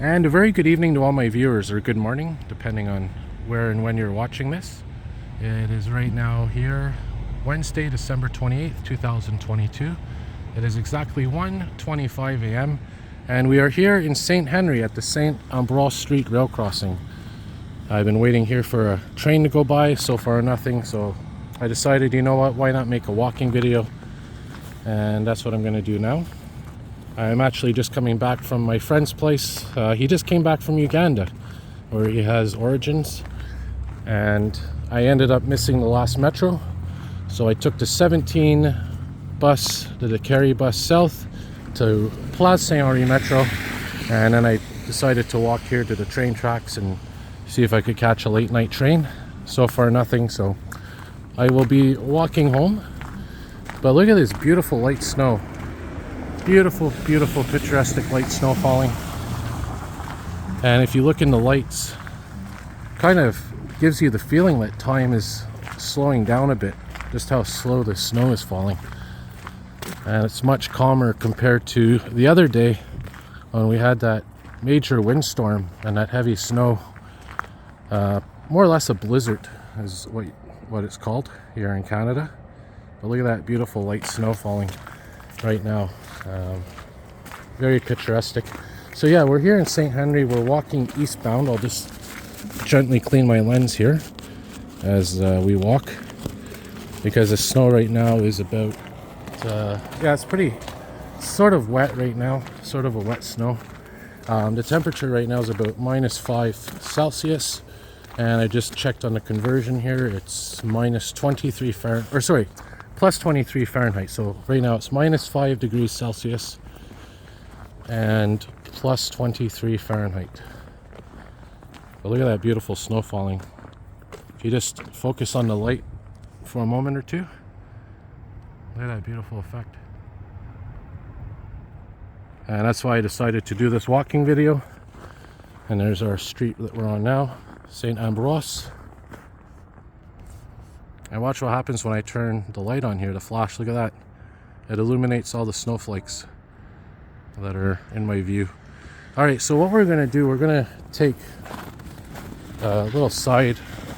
And a very good evening to all my viewers, or good morning, depending on where and when you're watching this. It is right now here, Wednesday, December 28th, 2022. It is exactly 1:25 a.m. and we are here in Saint-Henri at the Saint-Ambroise Street rail crossing. I've been waiting here for a train to go by, so far nothing, so I decided, you know what, why not make a walking video? And that's what I'm going to do now. I'm actually just coming back from my friend's place. He just came back from Uganda, where he has origins, and I ended up missing the last metro, so I took the 17 bus, the Carry bus south to Place Saint-Henri Metro, and then I decided to walk here to the train tracks and see if I could catch a late night train. So far nothing, so I will be walking home. But look at this beautiful light snow. Beautiful, beautiful, picturesque light snow falling. And if you look in the lights, kind of gives you the feeling that time is slowing down a bit, just how slow the snow is falling. And it's much calmer compared to the other day when we had that major windstorm and that heavy snow. More or less a blizzard is what it's called here in Canada. But look at that beautiful light snow falling right now. Very picturesque. So yeah, we're here in Saint-Henri. We're walking eastbound. I'll just gently clean my lens here as we walk, because the snow right now is about yeah, it's pretty sort of wet right now, sort of a wet snow. The temperature right now is about -5 Celsius, and I just checked on the conversion here. It's -23 Fahrenheit, or sorry, +23 Fahrenheit. So right now it's -5 degrees Celsius and +23 Fahrenheit. But look at that beautiful snow falling. If you just focus on the light for a moment or two, look at that beautiful effect. And that's why I decided to do this walking video. And there's our street that we're on now, Saint-Ambroise. And watch what happens when I turn the light on here, the flash. Look at that. It illuminates all the snowflakes that are in my view. Alright, so what we're going to do, we're going to take a little side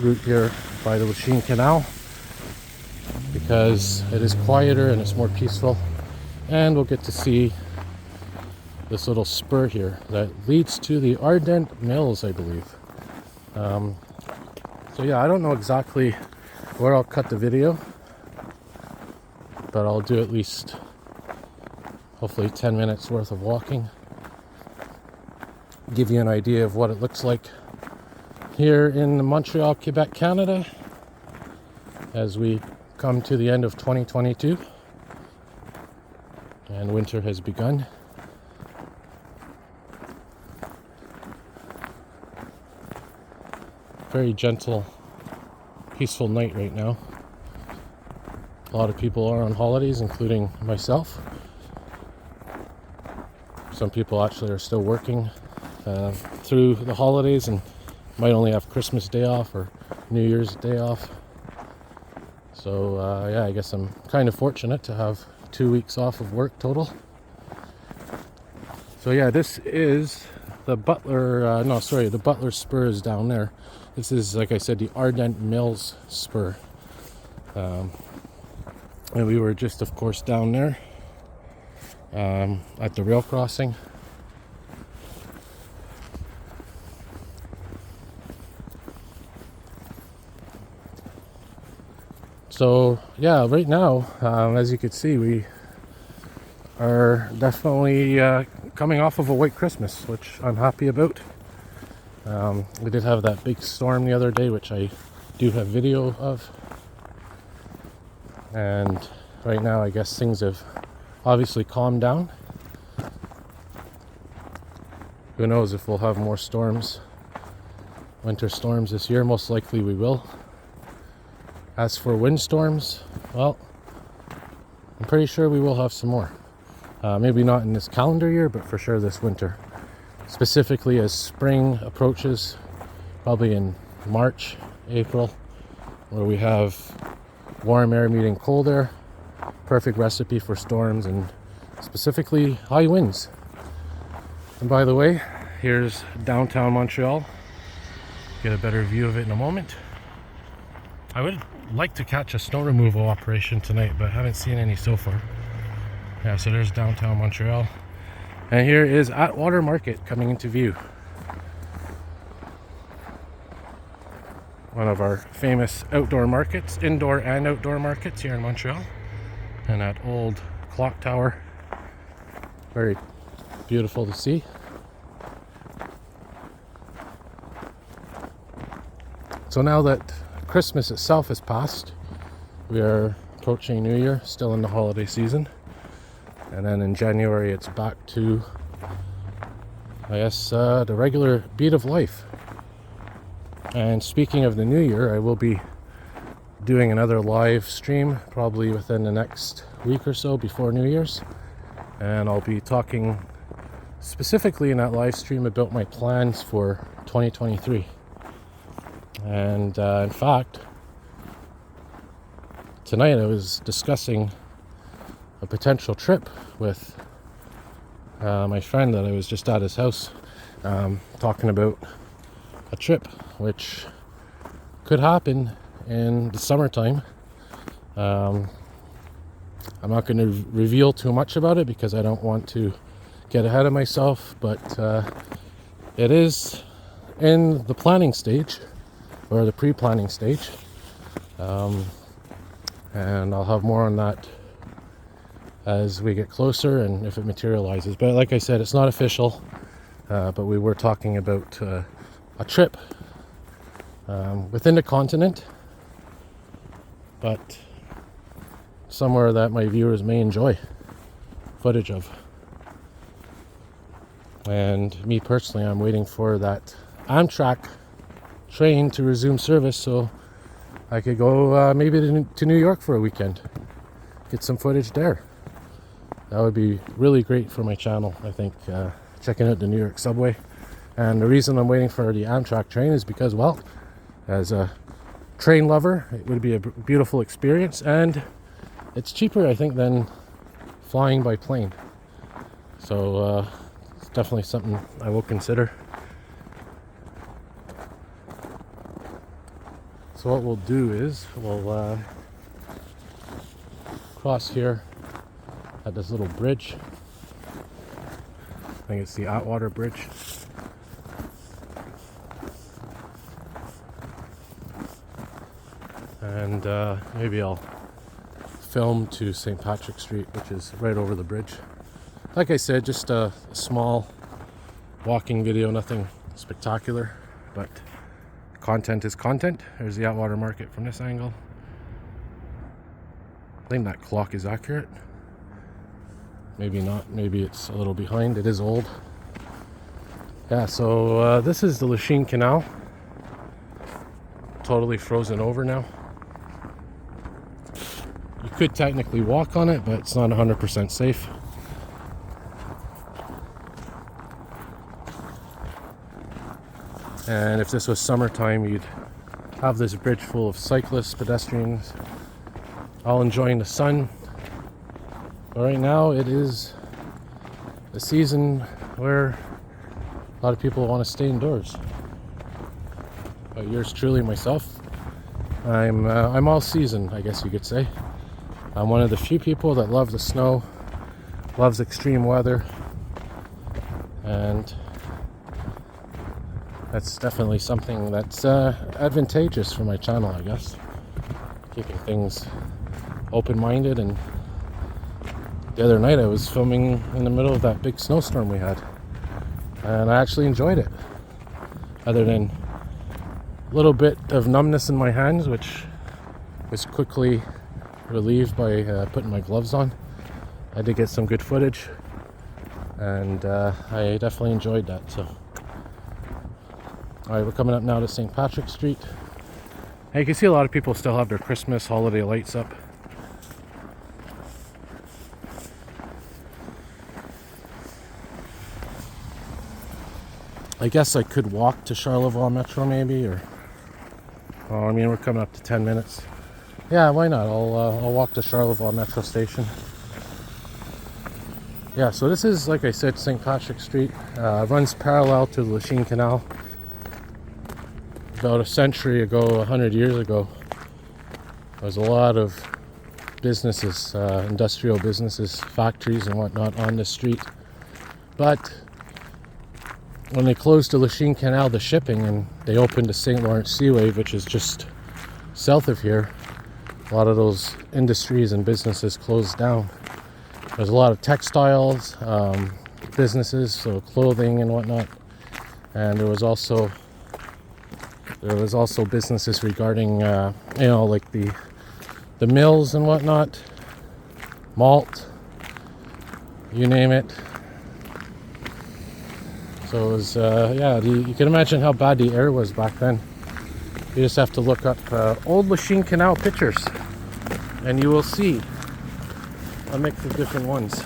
route here by the Lachine Canal, because it is quieter and it's more peaceful. And we'll get to see this little spur here that leads to the Ardent Mills, I believe. So yeah, I don't know exactly where I'll cut the video, but I'll do at least hopefully 10 minutes worth of walking, give you an idea of what it looks like here in Montreal, Quebec, Canada, as we come to the end of 2022 and winter has begun. Very gentle, peaceful night right now. A lot of people are on holidays, including myself. Some people actually are still working through the holidays and might only have Christmas Day off or New Year's Day off. So yeah, I guess I'm kind of fortunate to have 2 weeks off of work total. So yeah, this is the Butler, the Butler spur is down there. This is, like I said, the Ardent Mills spur. And we were just, of course, down there at the rail crossing. So yeah, right now, as you can see, we are definitely coming off of a white Christmas, which I'm happy about. We did have that big storm the other day, which I do have video of. And right now, I guess things have obviously calmed down. Who knows if we'll have more storms, winter storms this year. Most likely we will. As for windstorms, well, I'm pretty sure we will have some more. Maybe not in this calendar year, but for sure this winter. Specifically as spring approaches, probably in March, April, where we have warm air meeting cold air. Perfect recipe for storms and specifically high winds. And by the way, Here's downtown Montreal. Get a better view of it in a moment. I would like to catch a snow removal operation tonight, but haven't seen any so far. Yeah, so there's downtown Montreal. And here is Atwater Market coming into view. One of our famous outdoor markets, indoor and outdoor markets here in Montreal. And that old clock tower, very beautiful to see. So now that Christmas itself has passed, we are approaching New Year, still in the holiday season. And then in January it's back to, I guess, the regular beat of life. And speaking of the New Year, I will be doing another live stream probably within the next week or so before New Year's. And I'll be talking specifically in that live stream about my plans for 2023. And in fact, tonight I was discussing a potential trip with my friend that I was just at his house, talking about a trip which could happen in the summertime. I'm not going to reveal too much about it because I don't want to get ahead of myself, but it is in the planning stage, or the pre-planning stage, and I'll have more on that as we get closer and if it materializes. But like I said, it's not official, but we were talking about a trip within the continent, but somewhere that my viewers may enjoy footage of. And me personally, I'm waiting for that Amtrak train to resume service so I could go maybe to New York for a weekend, get some footage there. That would be really great for my channel, I think, checking out the New York subway. And the reason I'm waiting for the Amtrak train is because, well, as a train lover, it would be a beautiful experience, and it's cheaper, I think, than flying by plane. So it's definitely something I will consider. So what we'll do is we'll cross here at this little bridge. I think it's the Atwater Bridge. And maybe I'll film to St. Patrick Street, which is right over the bridge. Like I said, just a small walking video, nothing spectacular, but content is content. There's the Atwater Market from this angle. I think that clock is accurate. Maybe not, maybe it's a little behind. It is old. Yeah, so this is the Lachine Canal. Totally frozen over now. You could technically walk on it, but it's not 100% safe. And if this was summertime, you'd have this bridge full of cyclists, pedestrians, all enjoying the sun. But right now it is a season where a lot of people want to stay indoors. But yours truly, myself, I'm all season, I guess you could say. I'm one of the few people that love the snow, loves extreme weather, and that's definitely something that's advantageous for my channel, I guess. Keeping things open-minded. And the other night I was filming in the middle of that big snowstorm we had, and I actually enjoyed it, other than a little bit of numbness in my hands, which was quickly relieved by putting my gloves on. I did get some good footage, and I definitely enjoyed that. So alright, we're coming up now to St. Patrick Street. And you can see a lot of people still have their Christmas holiday lights up. I guess I could walk to Charlevoix Metro maybe, or I mean, we're coming up to 10 minutes. Yeah, why not? I'll walk to Charlevoix Metro Station. Yeah, so this is, like I said, St. Patrick Street. Runs parallel to the Lachine Canal. About a century ago, 100 years ago, there was a lot of businesses, industrial businesses, factories and whatnot on this street. But when they closed the Lachine Canal, the shipping, and they opened the St. Lawrence Seaway, which is just south of here, a lot of those industries and businesses closed down. There's a lot of textiles businesses, so clothing and whatnot, and there was also businesses regarding like the mills and whatnot, malt, you name it. So it was you can imagine how bad the air was back then. You just have to look up old Lachine Canal pictures and you will see a mix of different ones.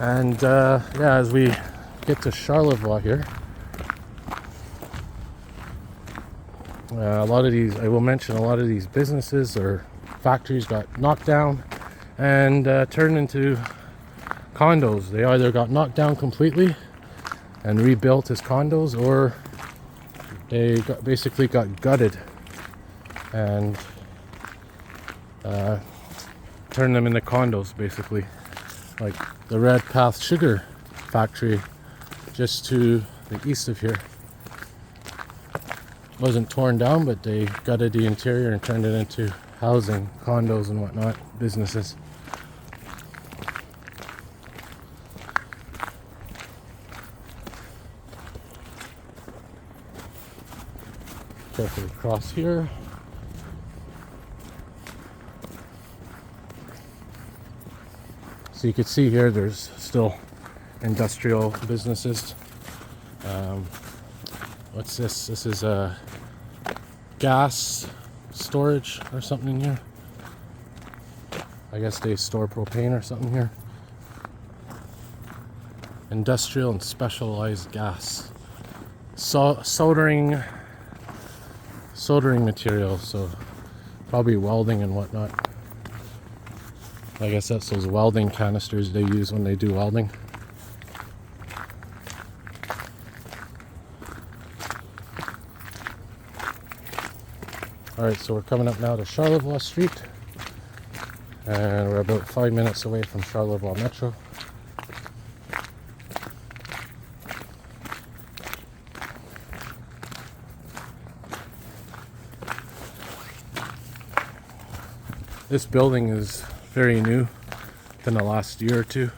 And as we get to Charlevoix here, a lot of these businesses or factories got knocked down and turned into condos. They either got knocked down completely and rebuilt as condos, or they basically got gutted and turned them into condos, basically. Like the Red Path Sugar Factory just to the east of here wasn't torn down, but they gutted the interior and turned it into housing, condos and whatnot, businesses. Carefully cross here. So you can see here there's still industrial businesses. What's this? This is a gas storage or something in here. I guess they store propane or something here. Industrial and specialized gas. Soldering material, so probably welding and whatnot. I guess that's those welding canisters they use when they do welding. Alright, so we're coming up now to Charlevoix Street, and we're about 5 minutes away from Charlevoix Metro. This building is very new, within the last year or two.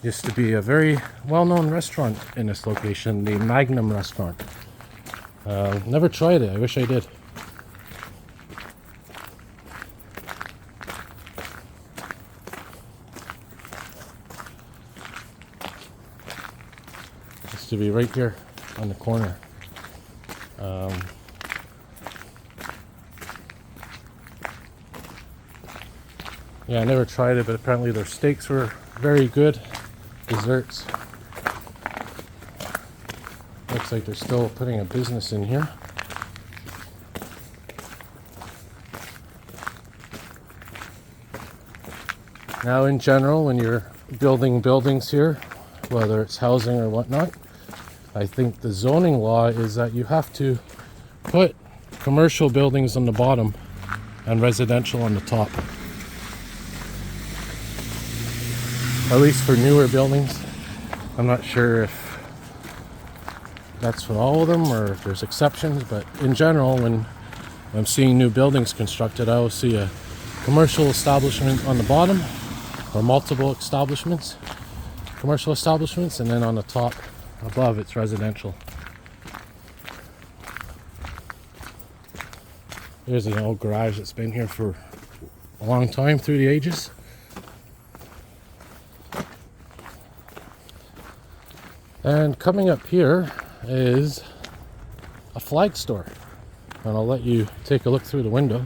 Used to be a very well-known restaurant in this location, the Magnum restaurant. Never tried it, I wish I did. Used to be right here on the corner. Yeah, I never tried it, but apparently their steaks were very good. Desserts. Looks like they're still putting a business in here. Now, in general, when you're building buildings here, whether it's housing or whatnot, I think the zoning law is that you have to put commercial buildings on the bottom and residential on the top. At least for newer buildings. I'm not sure if that's for all of them or if there's exceptions, but in general, when I'm seeing new buildings constructed, I will see a commercial establishment on the bottom, or multiple commercial establishments, and then on the top above it's residential. There's an old garage that's been here for a long time, through the ages. And coming up here is a flag store, and I'll let you take a look through the window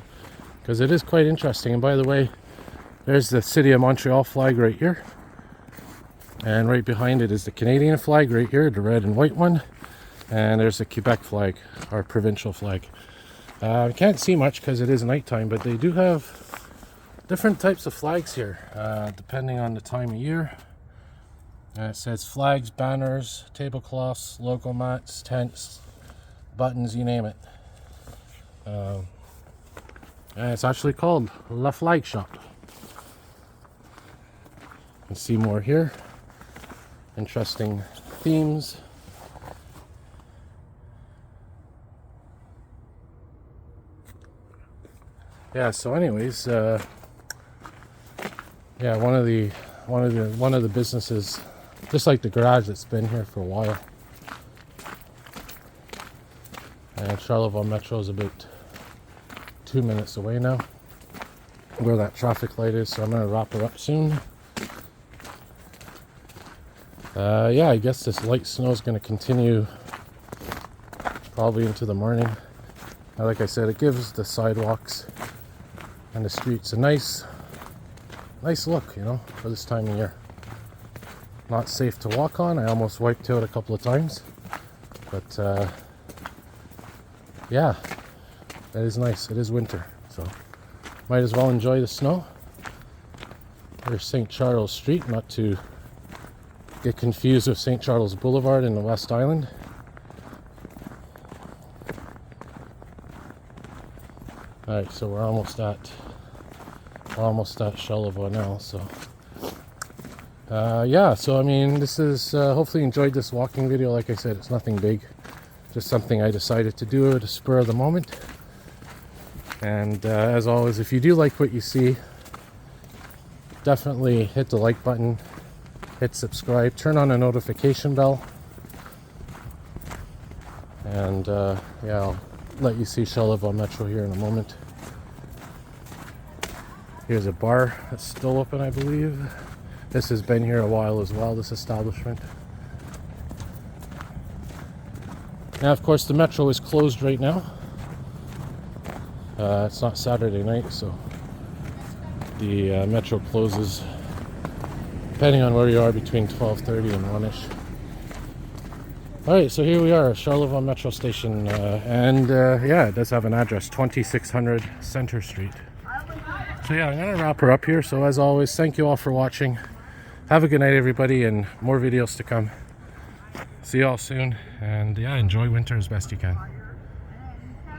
because it is quite interesting. And by the way, there's the city of Montreal flag right here, and right behind it is the Canadian flag right here, the red and white one, and there's the Quebec flag, our provincial flag. Can't see much because it is nighttime, but they do have different types of flags here, depending on the time of year. It says flags, banners, tablecloths, logo mats, tents, buttons, you name it. And it's actually called La Flag Shop. You can see more here. Interesting themes. Yeah, so anyways, yeah, one of the businesses, just like the garage, that's been here for a while. And Charlevoix Metro is about 2 minutes away now, where that traffic light is, so I'm going to wrap her up soon. Yeah, I guess this light snow is going to continue probably into the morning. Now, like I said, it gives the sidewalks and the streets a nice look, you know, for this time of year. Not safe to walk on. I almost wiped out a couple of times, but yeah, that is nice. It is winter, so might as well enjoy the snow. There's St. Charles Street, not to get confused with St. Charles Boulevard in the West Island. Alright, so we're almost at Charlevoix now, so yeah, so I mean, this is hopefully you enjoyed this walking video. Like I said, it's nothing big, just something I decided to do at a spur of the moment. And as always, if you do like what you see, definitely hit the like button, hit subscribe, turn on a notification bell, and yeah, I'll let you see Charlevoix Metro here in a moment. Here's a bar that's still open, I believe. This has been here a while as well, this establishment. Now, of course, the Metro is closed right now. It's not Saturday night, so the Metro closes, depending on where you are, between 12:30 and 1ish. Alright, so here we are, Charlevoix Metro Station, and yeah, it does have an address, 2600 Center Street. So yeah, I'm going to wrap her up here. So as always, thank you all for watching. Have a good night, everybody, and more videos to come. See you all soon, and yeah, enjoy winter as best you can.